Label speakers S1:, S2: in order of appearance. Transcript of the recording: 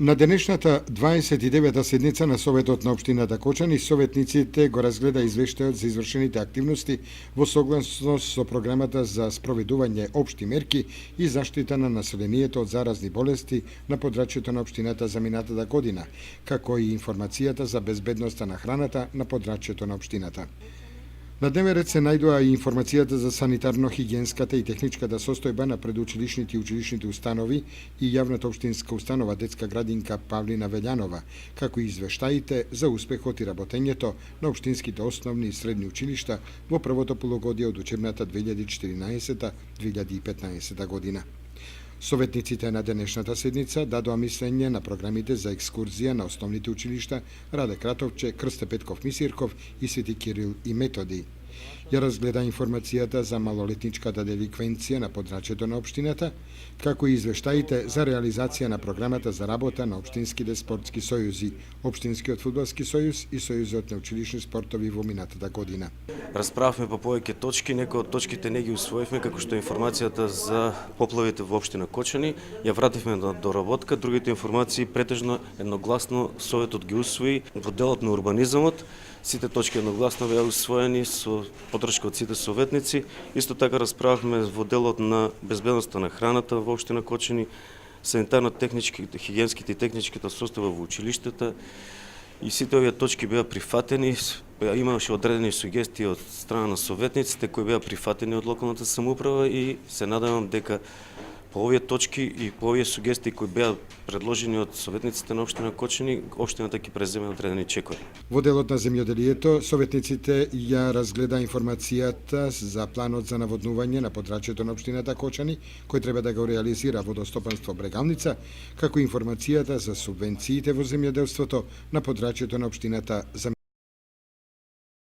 S1: На денешната 29-та седница на Советот на општината Кочани, советниците го разгледа извештајот за извршените активности во согласност со програмата за спроведување општи мерки и заштита на населението од заразни болести на подрачјето на општината за минатата година, како и информацијата за безбедноста на храната на подрачјето на општината. На дневен ред се најдоа и информацијата за санитарно-хигиенската и техничката состојба на предучилишните и училишните установи и јавната општинска установа детска градинка Павлина Велјанова, како и извештаите за успехот и работењето на општинските основни и средни училишта во првото полугодие од учебната 2014-2015 година. Советниците на денешната седница дадоа мислење на програмите за екскурзија на основните училишта Раде Кратовче, Крсте Петков Мисирков и Свети Кирил и Методи. Ја разгледа информацијата за малолетничката деликвенција на подрачјето на општината, како и извештаите за реализација на програмата за работа на општинските спортски сојузи, Општинскиот фудбалски сојуз и Сојузот на училишни спортови во минатата година.
S2: Расправавме по повеќе точки, некои од точките не ги усвоивме, како што информацијата за поплавите во општина Кочани, ја вративме на доработка, другите информации претежно едногласно Советот ги усвои во делот на урбанизмот. Сите точки едногласно беа усвоени со поддршка од сите советници. Исто така расправавме во делот на безбедноста на храната во општина Кочани, санитарно-техничките, хигиенските и техничките состојба во училиштата. И сите овие точки беа прифатени, имаше одредени сугестии од страна на советниците кои беа прифатени од локалната самоуправа и се надевам дека по овие точки и по овие сугестии кои беа предложени од советниците на општина Кочани, општината ќе преземе одредени чекори.
S1: Во делот на земјоделието, советниците ја разгледа информацијата за планот за наводнување на подрачјето на општината Кочани, кој треба да го реализира водостопанство Брегалница, како и информацијата за субвенциите во земјоделството на подрачјето на општината за